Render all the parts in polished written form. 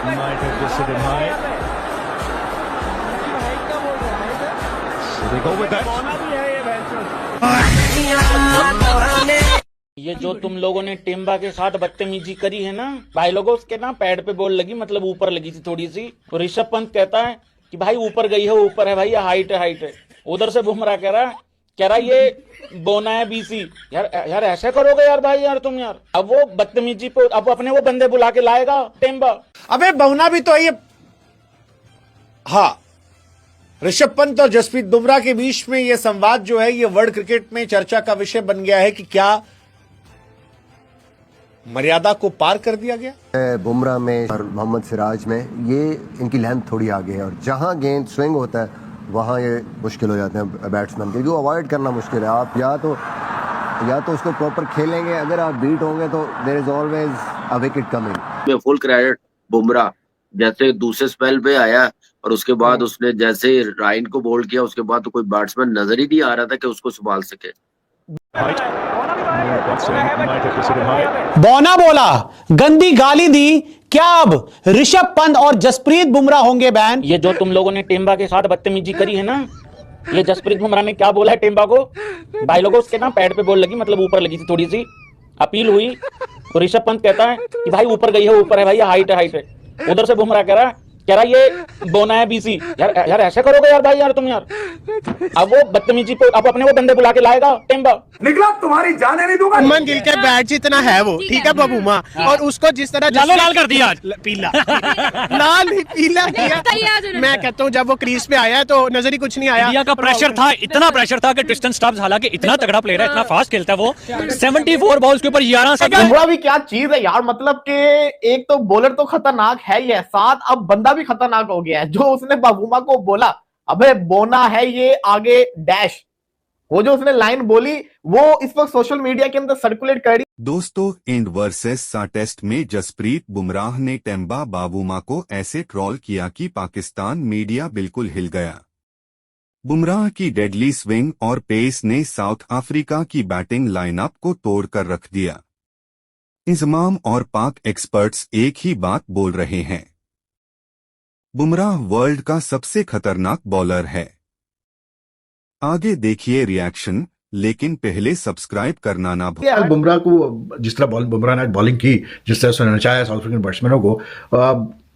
might have just hit him high. So they go with that. ये जो तुम लोगों ने टेम्बा के साथ बदतमीजी करी है ना भाई लोगों, उसके ना पैड पे बॉल लगी, मतलब ऊपर लगी थी थोड़ी सी। तो ऋषभ पंत कहता है कि भाई ऊपर गई है, ऊपर है भाई, ये हाइट है, हाइट है। उधर से बुमराह कह रहा ये बोना है बीसी। यार ऐसे करोगे यार भाई, यार तुम यार। अब वो बदतमीजी पे अब अपने वो बंदे बुला के लाएगा टेम्बा। अबे बोना भी तो है ये। हाँ, ऋषभ पंत और जसप्रीत बुमराह के बीच में ये संवाद जो है, ये वर्ल्ड क्रिकेट में चर्चा का विषय बन गया है कि क्या मर्यादा को पार कर दिया गया। बुमराह में और मोहम्मद सिराज में ये इनकी लेंथ थोड़ी आगे है, और जहां गेंद स्विंग होता है वहां ये मुश्किल हो जाते हैं बैट्समैन के, जो अवॉइड करना मुश्किल है। आप या तो उसको प्रॉपर खेलेंगे, अगर आप बीट होंगे तो there is always a wicket coming. Full credit Bumrah, जैसे दूसरे स्पेल पे आया और उसके बाद उसने जैसे राइन को बोल्ड किया, उसके बाद तो कोई बैट्समैन नजर ही नहीं आ रहा था कि उसको संभाल सके। बौना बोला, गंदी गाली दी, क्या अब ऋषभ पंत और जसप्रीत बुमराह होंगे बैन? ये जो तुम लोगों ने टेम्बा के साथ बदतमीजी करी है ना, ये जसप्रीत बुमराह ने क्या बोला है टेम्बा को भाई लोगों, उसके ना पैड पे बॉल लगी, मतलब ऊपर लगी थी थोड़ी सी, अपील हुई। तो ऋषभ पंत कहता है कि भाई ऊपर गई है, ऊपर है भाई, ये हाइट है, हाइट है। उधर से बुमराह कह रहा ये बोना है बीसी। यार ऐसे करोगे यार भाई, यार तुम यार। अब वो बदतमीजी पे अब अपने वो बंदे बुला के लाएगा टेम्बा। निकला तुम्हारी जाने नहीं दूंगा। मन गिल के बैट जितना है वो, ठीक है बबूमा, और उसको जिस तरह लाल कर दिया, पीला लाल ही पीला किया। मैं कहता हूँ जब वो क्रीज पे आया तो नजर ही कुछ नहीं आया। इंडिया का प्रेशर था, इतना प्रेशर था कि ट्रिस्टन स्टब्स, हालांकि इतना तगड़ा प्लेयर है, इतना फास्ट खेलता है वो, 74 बॉल्स के ऊपर 11 से। बुमराह भी क्या चीज है यार, मतलब कि एक तो बॉलर तो खतरनाक है ही है, साथ अब बंदा भी खतरनाक हो गया है। जो उसने बबूमा को बोला अबे बोना है ये आगे डैश, वो जो उसने लाइन बोली वो इस वक्त सोशल मीडिया के अंदर सर्कुलेट कर रही। दोस्तों, इंड वर्सेस सा टेस्ट में जसप्रीत बुमराह ने टेम्बा बावूमा को ऐसे ट्रोल किया कि पाकिस्तान मीडिया बिल्कुल हिल गया। बुमराह की डेडली स्विंग और पेस ने साउथ अफ्रीका की बैटिंग लाइनअप को तोड़कर रख दिया। इंजमाम और पाक एक्सपर्ट्स एक ही बात बोल रहे हैं, बुमराह वर्ल्ड का सबसे खतरनाक बॉलर है। आगे देखिए रिएक्शन, लेकिन पहले सब्सक्राइब करना ना भूलें। बुमराह को जिस तरह बुमराह ने बॉलिंग की, जिस तरह से नचाया साउथ अफ्रीकन बैट्समैनों को,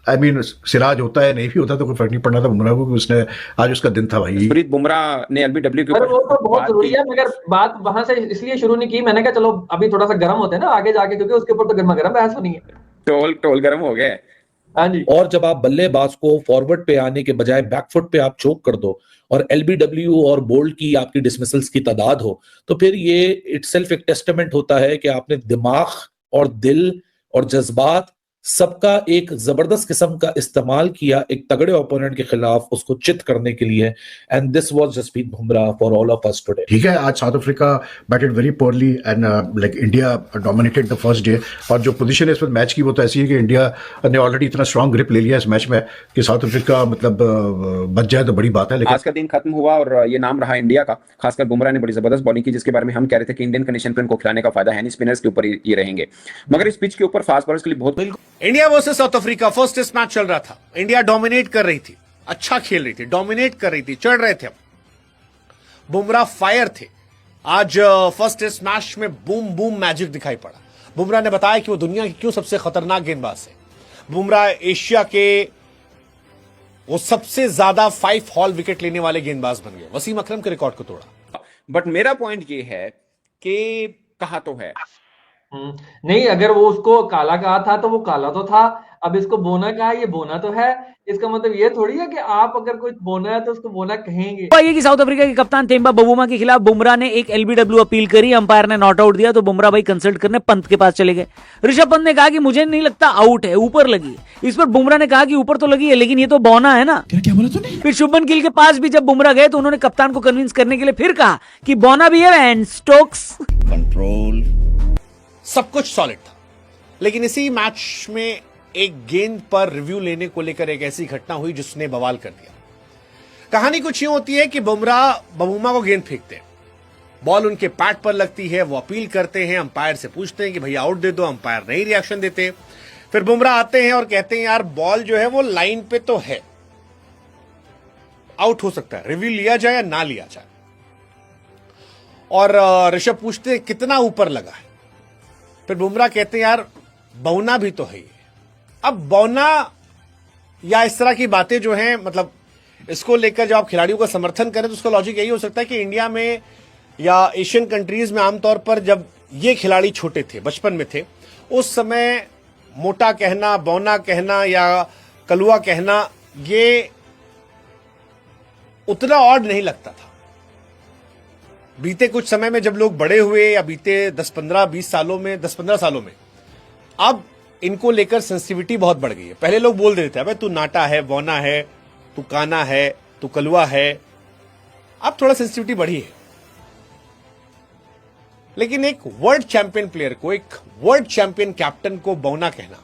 आई मीन सिराज होता है नहीं भी होता तो कोई फर्क नहीं पड़ना था बुमराह को, कि उसने आज उसका दिन था भाई। जसप्रीत बुमराह ने एलबीडब्ल्यू के ऊपर वो तो बहुत जरूरी है, मगर बात वहां से इसलिए शुरू नहीं की मैंने, कहा चलो अभी थोड़ा सा गर्म होते हैं ना आगे जाके, क्योंकि उसके ऊपर तो गर्मा गर्म बहस होनी है। टोल गर्म हो गया। हाँ जी। और जब आप बल्लेबाज को फॉरवर्ड पे आने के बजाय बैकफुट पे आप चोक कर दो और एलबीडब्ल्यू और बोल्ड की आपकी डिसमिसल्स की तादाद हो, तो फिर ये इटसेल्फ एक टेस्टामेंट होता है कि आपने दिमाग और दिल और जज्बात सबका एक जबरदस्त किस्म का इस्तेमाल किया एक तगड़े ओपोनेंट के खिलाफ उसको चित करने के लिए। And this was Jasprit Bumrah for all of us today. ठीक है, आज South Africa batted very poorly and like India dominated the first day, और जो पोजीशन है इस वक्त मैच की वो तो ऐसी है कि इंडिया ने ऑलरेडी इतना स्ट्रांग ग्रिप ले लिया इस मैच में कि साउथ अफ्रीका मतलब बच जाए तो बड़ी बात है। लेकिन आज का दिन खत्म हुआ और ये नाम रहा इंडिया का। खासकर बुमराह ने बड़ी जबरदस्त बॉलिंग की, जिसके बारे में हम कह रहे थे कि इंडियन कंडीशन पर इनको खिलाने का फायदा है नहीं, स्पिनर्स के ऊपर ये रहेंगे। मगर इस पिच के ऊपर फास्ट बॉलर्स के लिए बहुत। India versus South Africa first test match चल रहा था। इंडिया डोमिनेट कर रही थी, अच्छा खेल रही थी, डोमिनेट कर रही थी, चढ़ रहे थे। बुमराह फायर थे। आज फर्स्ट टेस्ट मैच में बूम बूम मैजिक दिखाई पड़ा। बुमराह ने बताया कि वो दुनिया के क्यों सबसे खतरनाक गेंदबाज है। बुमराह एशिया के वो सबसे ज्यादा 5 हॉल विकेट लेने वाले गेंदबाज बन गए, वसीम अकरम के रिकॉर्ड को तोड़ा। बट मेरा पॉइंट ये है कि कहा तो है नहीं, अगर वो उसको काला कहा था तो वो काला तो था, अब इसको बोना कहा, ये बोना तो है। इसका मतलब ये थोड़ी है कि आप अगर कोई बोना है तो उसको बोना कहेंगे। ये कि साउथ अफ्रीका के कप्तान टेम्बा बावूमा के खिलाफ बुमराह ने एक एलबीडब्ल्यू अपील करी, अंपायर ने नॉट आउट दिया, तो बुमराह भाई कंसल्ट करने पंत के पास चले गए। ऋषभ पंत ने कहा कि मुझे नहीं लगता आउट है, ऊपर लगी। इस पर बुमराह ने कहा कि ऊपर तो लगी है लेकिन ये तो बौना है ना। क्या बोला तूने? फिर शुभमन गिल के पास भी जब बुमराह गए तो उन्होंने कप्तान को कन्विंस करने के लिए फिर कहा कि बौना भी है एंड स्टोक्स कंट्रोल, सब कुछ सॉलिड था। लेकिन इसी मैच में एक गेंद पर रिव्यू लेने को लेकर एक ऐसी घटना हुई जिसने बवाल कर दिया। कहानी कुछ यूं होती है कि बुमराह बबूमा को गेंद फेंकते हैं, बॉल उनके पैड पर लगती है, वो अपील करते हैं, अंपायर से पूछते हैं कि भैया आउट दे दो, अंपायर नहीं रिएक्शन देते। फिर बुमराह आते हैं और कहते हैं यार बॉल जो है वो लाइन पे तो है, आउट हो सकता है, रिव्यू लिया जाए या ना लिया जाए। और ऋषभ पूछते हैं कितना ऊपर लगा है, फिर बुमराह कहते हैं यार बौना भी तो है ये। अब बौना या इस तरह की बातें जो हैं, मतलब इसको लेकर जब आप खिलाड़ियों का समर्थन करें तो उसका लॉजिक यही हो सकता है कि इंडिया में या एशियन कंट्रीज में आमतौर पर जब ये खिलाड़ी छोटे थे, बचपन में थे, उस समय मोटा कहना, बौना कहना या कलुआ कहना ये उतना ऑड नहीं लगता था। बीते कुछ समय में जब लोग बड़े हुए या बीते 10-15 सालों में अब इनको लेकर सेंसिटिविटी बहुत बढ़ गई है। पहले लोग बोल देते थे अबे तू नाटा है, बौना है, तू काना है, तू कलुआ है। अब थोड़ा सेंसिटिविटी बढ़ी है। लेकिन एक वर्ल्ड चैंपियन प्लेयर को, एक वर्ल्ड चैंपियन कैप्टन को बौना कहना,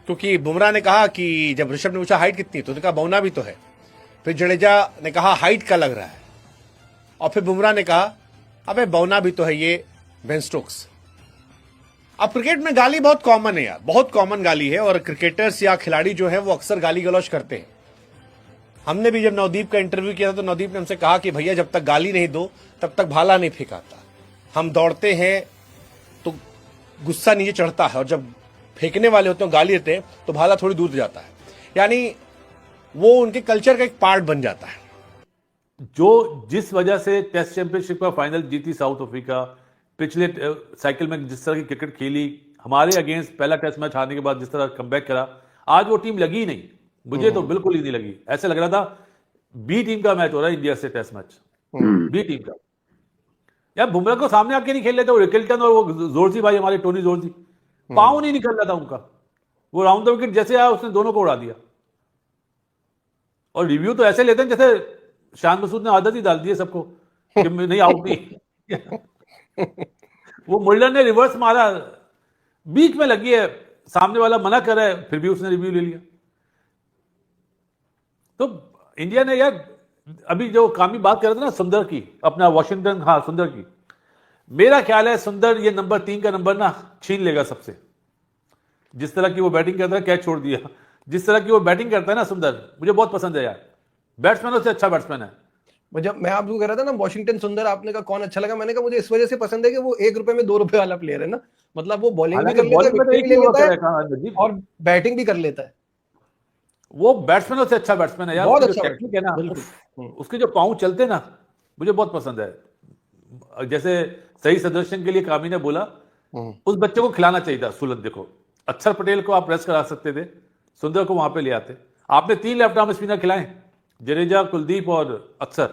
क्योंकि बुमराह ने कहा कि जब ऋषभ ने पूछा हाइट कितनी, तो उसने कहा बौना भी तो है। फिर जडेजा ने कहा हाइट का लग रहा है, और फिर बुमराह ने कहा अबे बौना भी तो है ये बेन स्टोक्स। अब क्रिकेट में गाली बहुत कॉमन है यार, बहुत कॉमन गाली है, और क्रिकेटर्स या खिलाड़ी जो है वो अक्सर गाली गलौज करते हैं। हमने भी जब नवदीप का इंटरव्यू किया था तो नवदीप ने हमसे कहा कि भैया जब तक गाली नहीं दो तब तक भाला नहीं फेंकाता। हम दौड़ते हैं तो गुस्सा नीचे चढ़ता है, और जब फेंकने वाले होते हैं, गाली देते हैं, तो भाला थोड़ी दूर जाता है। यानी वो उनके कल्चर का एक पार्ट बन जाता है। जो जिस वजह से टेस्ट चैंपियनशिप का फाइनल जीती साउथ अफ्रीका, पिछले साइकिल में जिस तरह की क्रिकेट खेली, हमारे अगेंस्ट पहला टेस्ट मैच हारने के बाद जिस तरह कमबैक करा, आज वो टीम लगी नहीं। मुझे तो बिल्कुल ही नहीं लगी। ऐसे लग रहा था बी टीम का मैच हो रहा है इंडिया से, टेस्ट मैच बी टीम का। यार बुमराह को सामने आके नहीं खेल रहे थे वो रिकल्टन और वो जोरसी भाई, हमारे टोनी जोरसी, पांव नहीं निकल रहा था उनका। वो राउंड द विकेट जैसे आया उसने दोनों को उड़ा दिया। और रिव्यू तो ऐसे लेते हैं जैसे शान मसूद ने आदत ही डाल दी है सबको कि नहीं, आउट नहीं। वो मुल्लर ने रिवर्स मारा, बीच में लगी है, सामने वाला मना कर रहा है, फिर भी उसने रिव्यू ले लिया। तो इंडिया ने यार, अभी जो कामी बात कर रहे थे ना सुंदर की, अपना वॉशिंगटन, हाँ सुंदर की, मेरा ख्याल है सुंदर ये नंबर 3 का नंबर ना छीन लेगा सबसे। जिस तरह की वो बैटिंग करता है, कैच छोड़ दिया, जिस तरह की वो बैटिंग करता है ना सुंदर, मुझे बहुत पसंद है यार। बैट्समैनों से अच्छा बैट्समैन है। जब मैं आपको कह रहा था ना वॉशिंगटन सुंदर, आपने कहा कौन अच्छा लगा, मैंने कहा मुझे इस वजह से पसंद है कि वो 1 रुपए में 2 रुपए वाला प्लेयर है ना। मतलब वो बॉलिंग भी कर लेता है, विकेट भी ले लेता है और बैटिंग भी कर लेता है। वो बैट्समैनों से अच्छा बैट्समैन है यार। बहुत अच्छा टेक्निक है ना, उसके जो पाँव चलते ना, मुझे बहुत पसंद है। जैसे सही सदर्शन के लिए कामी ने बोला, उस बच्चे को खिलाना चाहिए था सुलंद। देखो अक्षर पटेल को आप रेस्ट करा सकते थे, सुंदर को वहां पे ले आते। आपने 3 लेफ्ट आर्म स्पिनर खिलाए, जडेजा, कुलदीप और अक्षर।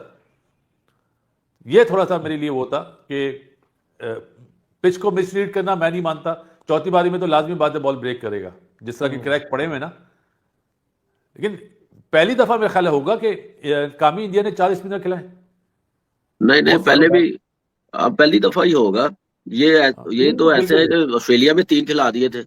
ये थोड़ा सा मेरे लिए वो था कि पिच को मिसरीड करना मैं नहीं मानता। चौथी बारी में तो लाजमी बात है बॉल ब्रेक करेगा, जिस तरह के क्रैक पड़े हुए ना। लेकिन पहली दफा मेरा ख्याल होगा कि कामी इंडिया ने 4 स्पिनर खिलाए। नहीं, पहले भी पहली दफा ही होगा ये तो ऐसे है कि ऑस्ट्रेलिया में 3 खिला दिए थे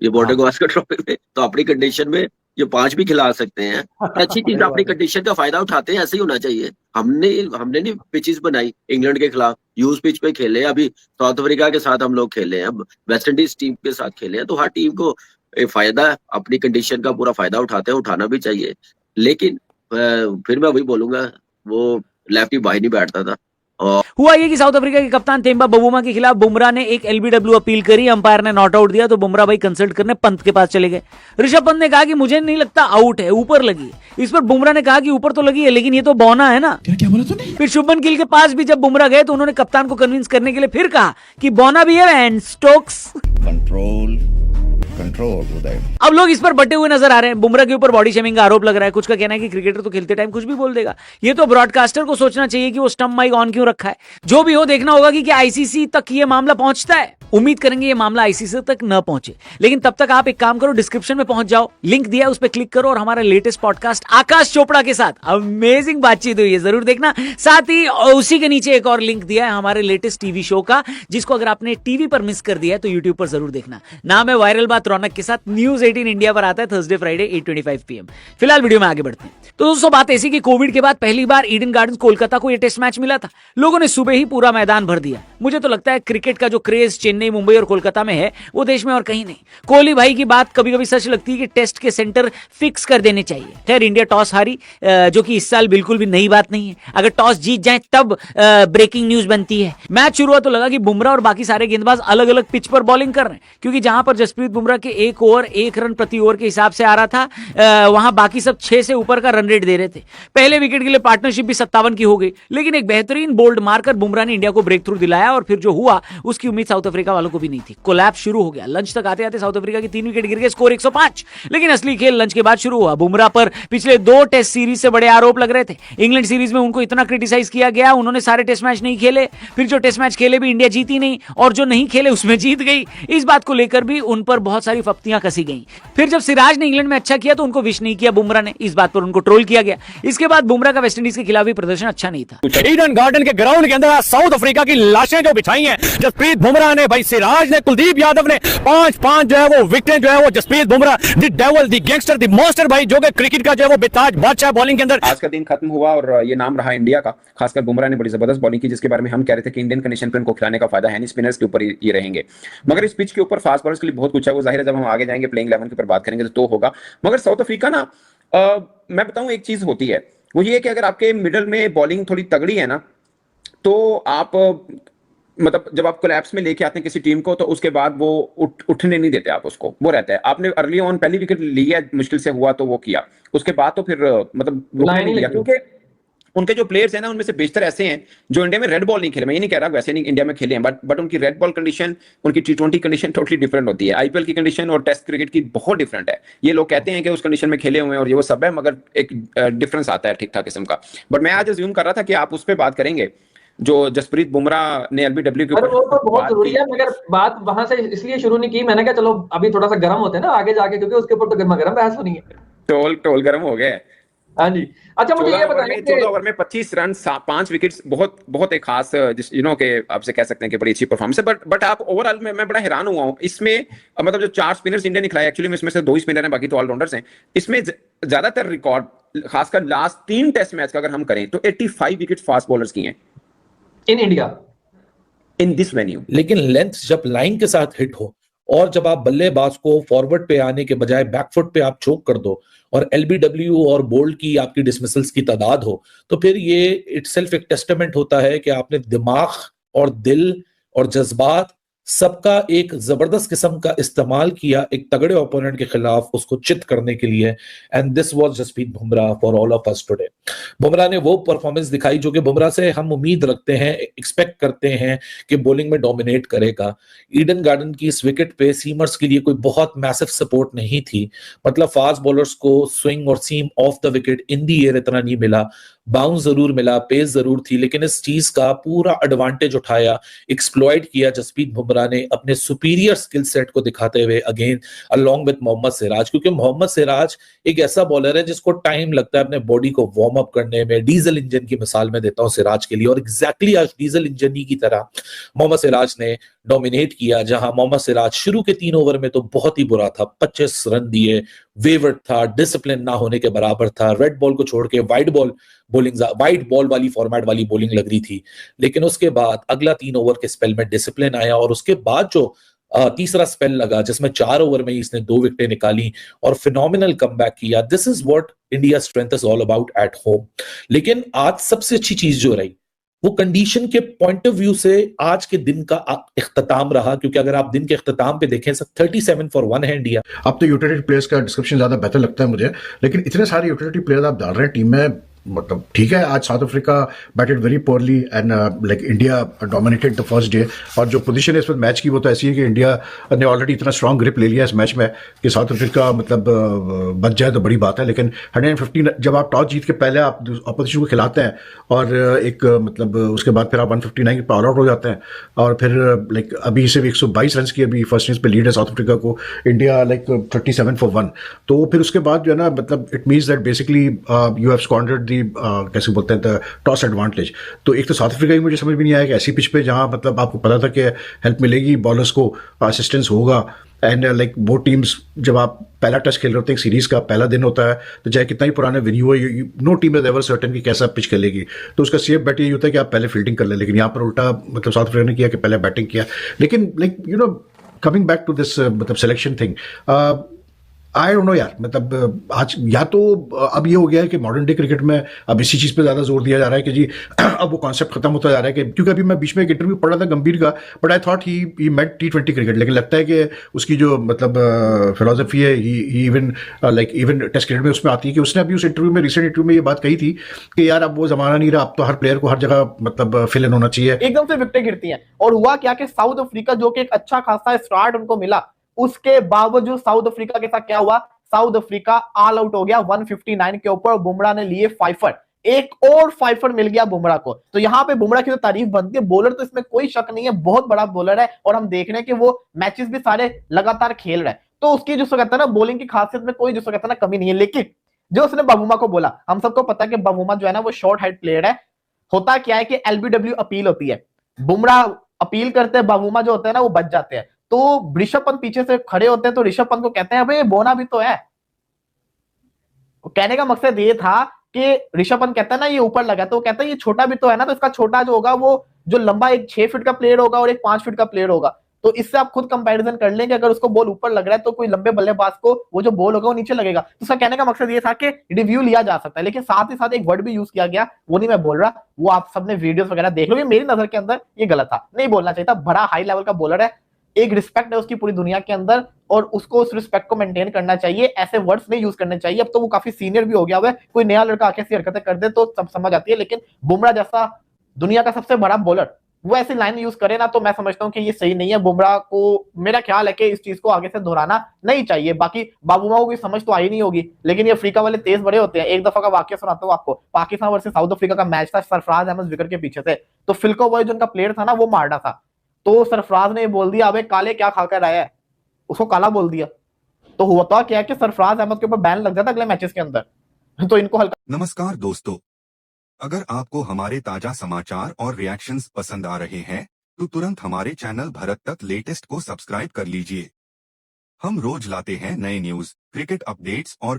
ये बॉर्डर गावस्कर ट्रॉफी में, तो अपनी कंडीशन में ये 5 भी खिला सकते हैं। अच्छी चीज, अपनी कंडीशन का फायदा उठाते हैं, ऐसे ही होना चाहिए। हमने नहीं पिचेस बनाई इंग्लैंड के खिलाफ, यूज पिच पे खेले। अभी साउथ अफ्रीका के साथ हम लोग खेले हैं, अब वेस्ट इंडीज टीम के साथ खेले हैं। तो हर टीम को फायदा, अपनी कंडीशन का पूरा फायदा उठाते हैं, उठाना भी चाहिए। लेकिन फिर मैं वही बोलूंगा, वो लेफ्टी बाई नहीं बैठता था। हुआ ये कि साउथ अफ्रीका के कप्तान तेम्बा बवुमा के खिलाफ बुमराह ने एक एलबीडब्ल्यू अपील करी, अंपायर ने नॉट आउट दिया, तो बुमराह भाई कंसल्ट करने पंत के पास चले गए। ऋषभ पंत ने कहा कि मुझे नहीं लगता आउट है, ऊपर लगी। इस पर बुमराह ने कहा कि ऊपर तो लगी है लेकिन ये तो बौना है ना। क्या बोला तूने? फिर शुभमन गिल के पास भी जब बुमराह गए तो उन्होंने कप्तान को कन्विंस करने के लिए फिर कहा कि बौना भी है एंड स्टोक्स कंट्रोल। अब लोग इस पर बटे हुए नजर आ रहे हैं। बुमराह के ऊपर बॉडी शेमिंग का आरोप लग रहा है। कुछ का कहना है कि क्रिकेटर तो खेलते टाइम कुछ भी बोल देगा। ये तो ब्रॉडकास्टर को सोचना चाहिए कि वो स्टंप माइक ऑन क्यों रखा है। जो भी हो, देखना होगा कि क्या आईसीसी तक ये मामला पहुंचता है। उम्मीद करेंगे ये मामला आईसीसी तक न पहुंचे, लेकिन तब तक आप एक काम करो, डिस्क्रिप्शन में पहुंच जाओ, लिंक दिया है उस पर क्लिक करो और हमारा लेटेस्ट पॉडकास्ट आकाश चोपड़ा के साथ अमेजिंग बातचीत हुई है, जरूर देखना। साथ ही उसी के नीचे एक और लिंक दिया है हमारे लेटेस्ट टीवी शो का, जिसको अगर आपने टीवी पर मिस कर दिया है तो यूट्यूब पर जरूर देखना। नाम है वायरल बात रौनक रौनक के साथ न्यूज 18 इंडिया पर आता है थर्सडे फ्राइडे 8:25 PM। फिलहाल वीडियो में आगे बढ़ते हैं। तो दोस्तों बात ऐसी कि कोविड के बाद पहली बार ईडन गार्डन्स कोलकाता को यह टेस्ट मैच मिला था। लोगों ने सुबह ही पूरा मैदान भर दिया। मुझे तो लगता है क्रिकेट का जो क्रेज चेन्नई, मुंबई और कोलकाता में है वो देश में और कहीं नहीं। कोहली भाई की बात कभी कभी सच लगती है कि टेस्ट के सेंटर फिक्स कर देने चाहिए। खैर इंडिया टॉस हारी, जो कि इस साल बिल्कुल भी नई बात नहीं है। अगर टॉस जीत जाए तब ब्रेकिंग न्यूज बनती है। मैच शुरू हुआ तो लगा कि बुमराह और बाकी सारे गेंदबाज अलग अलग पिच पर बॉलिंग कर रहे हैं, क्योंकि जहां पर जसप्रीत बुमराह के 1 ओवर 1 रन प्रति ओवर के हिसाब से आ रहा था, वहां बाकी सब 6 से ऊपर का रन रेट दे रहे थे। पहले विकेट के लिए पार्टनरशिप भी 57 की हो गई, लेकिन एक बेहतरीन बोल्ड मारकर बुमराह ने इंडिया को ब्रेक थ्रू दिलाया और फिर जो हुआ उसकी उम्मीद साउथ अफ्रीका वालों को भी नहीं थी। कोलैप्स शुरू हो गया। लंच तक आते आते साउथ अफ्रीका की 3 विकेट गिर गए, स्कोर 105। लेकिन असली खेल लंच के बाद शुरू हुआ। बुमराह पर पिछले 2 टेस्ट सीरीज से बड़े आरोप लग रहे थे। इंग्लैंड सीरीज में उनको इतना क्रिटिसाइज किया गया, उन्होंने सारे टेस्ट मैच नहीं खेले, फिर जो टेस्ट मैच खेले भी इंडिया जीती नहीं, और जो नहीं खेले उसमें जीत गई। इस बात को लेकर भी उन पर बहुत सारी फप्तियां कसी गई। फिर जब सिराज ने इंग्लैंड में अच्छा किया तो उनको विश नहीं किया बुमराह ने, इस बात पर उनको ट्रोल किया गया। इसके बाद बुमराह का वेस्टइंडीज के खिलाफ भी प्रदर्शन अच्छा नहीं था। ईडन गार्डन के ग्राउंड के अंदर साउथ अफ्रीका की लाशें जो बिछाई हैं, जसप्रीत बुमराह ने, भाई सिराज ने, कुलदीप यादव ने, 5-5 जो है वो विकेट जो है वो Jasprit Bumrah, the devil, the gangster, the monster, भाई जो कि क्रिकेट का जो है वो बेताज बादशाह बॉलिंग के अंदर। आज का दिन खत्म हुआ और ये नाम रहा इंडिया का। खासकर बुमराह ने बड़ी जबरदस्त बॉलिंग की, जिसके बारे में हम कह रहे थे कि इंडियन कंडीशन पर इनको खिलाने का फायदा है नहीं, स्पिनर्स के ऊपर ये रहेंगे। मगर इस पिच के ऊपर फास्ट बॉलर्स के लिए बहुत कुछ है, वो जाहिर है जब हम आगे जाएंगे प्लेइंग 11 के ऊपर बात करेंगे तो होगा। मगर साउथ अफ्रीका ना, मैं बताऊं एक चीज होती है, वो ये कि अगर आपके मिडल में बॉलिंग थोड़ी तगड़ी है ना, तो आप मतलब जब आप कोलैप्स में लेके आते हैं किसी टीम को, तो उसके बाद वो उठने नहीं देते आप उसको, वो रहता है। आपने अर्ली ऑन पहली विकेट ली है, मुश्किल से हुआ तो वो किया, उसके बाद तो फिर मतलब रुकने नहीं दिया, क्योंकि उनके जो प्लेयर्स हैं ना उनमें से बेशतर ऐसे हैं जो इंडिया में रेड बॉल नहीं खेले। मैं ये नहीं कह रहा वैसे नहीं इंडिया में खेले हैं, बट उनकी रेड बॉल कंडीशन, उनकी T20 कंडीशन टोटली डिफरेंट होती है। आईपीएल की कंडीशन और टेस्ट क्रिकेट की बहुत डिफरेंट है। ये लोग कहते हैं कि उस कंडीशन में खेले हुए हैं और ये वो सब है, मगर एक डिफरेंस आता है ठीक ठाक किस्म का। बट मैं आज अज्यूम कर रहा था कि आप उस पर बात करेंगे जो जसप्रीत बुमराह ने LBW के ऊपर। वो तो बहुत जरूरी है, मगर बात वहां से इसलिए शुरू नहीं की, मैंने कहा चलो अभी थोड़ा सा गर्म होते हैं ना आगे जाके, क्योंकि उसके ऊपर तो गर्मा गर्म बहस होनी है। टोल गर्म हो गए। हाँ जी। अच्छा मुझे ये बताइए, 14 ओवर में 25 रन, 5 विकेट्स, बहुत एक खास के आपसे कह सकते हैं कि बड़ी अच्छी परफॉर्मेंस है। बट आप ओवरऑल में मैं बड़ा हैरान हुआ हूँ इसमें, मतलब जो 4 स्पिनर्स इंडिया ने खिलाए, एक्चुअली में इसमें से 2 ही स्पिनर हैं, बाकी तो ऑलराउंडर्स हैं। इसमें ज्यादातर रिकॉर्ड खासकर लास्ट 3 टेस्ट मैच का अगर हम करें तो 85 विकेट फास्ट बॉलर्स की हैं in India, in this venue. लेकिन लेंथ जब लाइन के साथ हिट हो और जब आप बल्लेबाज को फॉरवर्ड पे आने के बजाय बैकफुट पे आप चोक कर दो और LBW और बोल्ड की आपकी डिसमिसल्स की तादाद हो, तो फिर ये इटसेल्फ एक टेस्टामेंट होता है कि आपने दिमाग और दिल और जज्बात सबका एक जबरदस्त किस्म का इस्तेमाल किया एक तगड़े ओपोनेंट के खिलाफ उसको चित करने के लिए। And this was Jasprit Bumrah for all of us today. Bumrah ने वो परफॉर्मेंस दिखाई जो कि बुमराह से हम उम्मीद रखते हैं, एक्सपेक्ट करते हैं कि बॉलिंग में डोमिनेट करेगा। ईडन गार्डन की इस विकेट पे सीमर्स के लिए कोई बहुत मैसिव सपोर्ट नहीं थी, मतलब फास्ट बॉलर्स को स्विंग और seam off the wicket in the air इतना नहीं मिला, बाउंस जरूर मिला, पेस जरूर थी, लेकिन इस चीज का पूरा एडवांटेज उठाया, एक्सप्लॉइट किया जसप्रीत बुमराह ने अपने सुपीरियर स्किल सेट को दिखाते हुए again along with Mohammed Siraj. क्योंकि मोहम्मद सिराज एक ऐसा बॉलर है जिसको टाइम लगता है अपने बॉडी को वार्म अप करने में। डीजल इंजन की मिसाल में देता हूं सिराज के लिए, और एग्जैक्टली आज डीजल इंजन ही की तरह मोहम्मद सिराज ने डोमिनेट किया। जहां मोहम्मद सिराज शुरू के 3 ओवर में तो बहुत ही बुरा था, 25 रन दिए, वेवर्ड था, डिसिप्लिन ना होने के बराबर था, रेड बॉल को छोड़ के वाइट बॉल वाली फॉर्मेट वाली बॉलिंग लग रही थी। लेकिन उसके बाद अगला 3 ओवर के स्पेल में डिसिप्लिन आया और उसके बाद जो तीसरा स्पेल लगा जिसमें 4 ओवर में इसने 2 विकेटें निकाली और फिनोमिनल कमबैक किया। This is what India strength is all about at home. लेकिन आज सबसे अच्छी चीज जो रही वो कंडीशन के पॉइंट ऑफ व्यू से आज के दिन का इख्तिताम रहा, क्योंकि अगर आप दिन के इख्तिताम पे देखें 37 for 1 है इंडिया। अब तो यूटिलिटी प्लेयर्स का डिस्क्रिप्शन ज्यादा बेहतर लगता है मुझे, लेकिन इतने सारे यूटिलिटी प्लेयर्स आप डाल रहे हैं टीम में, मतलब ठीक है आज South Africa batted very poorly and like India dominated the first day, और जो पोजीशन है इस वक्त मैच की वो तो ऐसी है कि इंडिया ने ऑलरेडी इतना स्ट्रॉन्ग ग्रिप ले लिया इस मैच में कि साउथ अफ्रीका मतलब बच जाए तो बड़ी बात है। लेकिन 115 जब आप टॉस जीत के पहले आप अपोजिशन को खिलाते हैं और एक मतलब उसके बाद फिर आप 159 पे ऑल आउट हो जाते हैं और फिर लाइक अभी सिर्फ 122 रन की अभी फर्स्ट इनिंग्स पे लीड है साउथ अफ्रीका को, इंडिया लाइक 37 for 1। तो फिर उसके बाद जो है ना मतलब it means that basically you have squandered कैसे बोलते हैं टॉस एडवांटेज। तो एक तो साउथ अफ्रीका की मुझे समझ भी नहीं आया कि ऐसी पिच पे जहां मतलब आपको पता था कि हेल्प मिलेगी, बॉलर्स को असिस्टेंस होगा, एंड लाइक वो टीम्स, जब आप पहला टेस्ट खेल रहे होते हैं, एक सीरीज का पहला दिन होता है, तो चाहे कितना ही पुराना वेन्यू हो, no team is ever certain कि कैसा पिच खेलेगी, तो उसका सेफ बेट ये होता है कि आप पहले फील्डिंग कर ले। लेकिन यहाँ पर उल्टा मतलब साउथ अफ्रीका ने किया कि पहले बैटिंग किया। लेकिन like you know, coming back to this मतलब selection thing, I don't know यार, मतलब आज या तो अब ये हो गया है कि मॉडर्न डे क्रिकेट में अब इसी चीज़ पे ज़्यादा जोर दिया जा रहा है कि जी अब वो कॉन्सेप्ट खत्म होता जा रहा है कि, क्योंकि अभी मैं बीच में एक इंटरव्यू पढ़ रहा था गंभीर का, but I thought he meant T20 cricket, लेकिन लगता है कि उसकी जो मतलब फिलोसफी है ही even like even test cricket में उसमें आती है कि उसने अभी उस इंटरव्यू में, रिसेंट इंटरव्यू में ये बात कही थी कि यार अब वो जमाना नहीं रहा, अब तो हर प्लेयर को हर जगह मतलब फिल इन होना चाहिए। एकदम से विकेटें गिरती हैं। और हुआ क्या कि साउथ अफ्रीका जो कि एक अच्छा खासा स्टार्ट उनको मिला, उसके बावजूद साउथ अफ्रीका के साथ क्या हुआ, साउथ अफ्रीका ऑल आउट हो गया 159 के ऊपर। बुमराह ने लिए 5 एक और 5 मिल गया बुमराह को। तो यहां पे बुमराह की तो तारीफ बनती है, बॉलर तो इसमें कोई शक नहीं है, बहुत बड़ा बॉलर है, और हम देख रहे हैं कि वो मैचेस भी सारे लगातार खेल रहे हैं, तो उसकी जो कहता है ना बॉलिंग की खासियत में कोई जो कहता है ना कमी नहीं है। लेकिन जो उसने बावुमा को बोला, हम सबको पता है कि बावुमा जो है ना वो शॉर्ट हेड प्लेयर है। होता क्या है कि LBW अपील होती है, बुमराह अपील करते हैं, बावुमा जो होते हैं ना वो बच जाते हैं, तो ऋषभ पंत पीछे से खड़े होते हैं, तो ऋषभ पंत को कहते हैं भाई बोना भी तो है। कहने का मकसद ये था कि ऋषभ पंत कहता है ना ये ऊपर लगा, तो वो कहता है ये छोटा भी तो है ना, तो इसका छोटा जो होगा वो जो लंबा एक 6 फीट का प्लेयर होगा और एक 5 फीट का प्लेयर होगा, तो इससे आप खुद कंपैरिजन कर लेंगे, अगर उसको बॉल ऊपर लग रहा है तो कोई लंबे बल्लेबाज को वो जो बॉल होगा वो नीचे लगेगा। तो उसका कहने का मकसद ये था कि रिव्यू लिया जा सकता है, लेकिन साथ ही साथ एक वर्ड भी यूज किया गया, वो नहीं मैं बोल रहा, वो आप सबने वीडियोस वगैरह देख लो, मेरी नजर के अंदर ये गलत था, नहीं बोलना चाहिए था। बड़ा हाई लेवल का बॉलर है, एक रिस्पेक्ट है उसकी पूरी दुनिया के अंदर, और उसको उस रिस्पेक्ट को मेंटेन करना चाहिए, ऐसे वर्ड्स नहीं यूज करने चाहिए। अब तो वो काफी सीनियर भी हो गया हुआ है, कोई नया लड़का आके ऐसी हरकतें कर दे तो सब समझ आती है, लेकिन बुमराह जैसा दुनिया का सबसे बड़ा बॉलर वो ऐसी लाइन यूज करे ना, तो मैं समझता हूं कि ये सही नहीं है। बुमराह को मेरा ख्याल है कि इस चीज को आगे से दोहराना नहीं चाहिए। बाकी बाबूमा को कोई समझ तो आई नहीं होगी, लेकिन ये अफ्रीका वाले तेज बड़े होते हैं। एक दफा का वाकया सुनाता हूं आपको, पाकिस्तान वर्सेस साउथ अफ्रीका का मैच था, सरफराज अहमद विकेट के पीछे थे, तो फिल्को बॉय जो उनका प्लेयर था ना वो मारना था, तो सरफराज ने बोल दिया अबे काले क्या खाकर आया है, उसको काला बोल दिया। तो हुआ तो क्या है कि सरफराज अहमद के ऊपर बैन लग जाता अगले मैचेस के अंदर। तो इनको हल्का। नमस्कार दोस्तों, अगर आपको हमारे ताजा समाचार और रिएक्शंस पसंद आ रहे हैं तो तुरंत हमारे चैनल भारत तक लेटेस्ट को सब्सक्राइब कर लीजिए। हम रोज लाते हैं नए न्यूज, क्रिकेट अपडेट्स और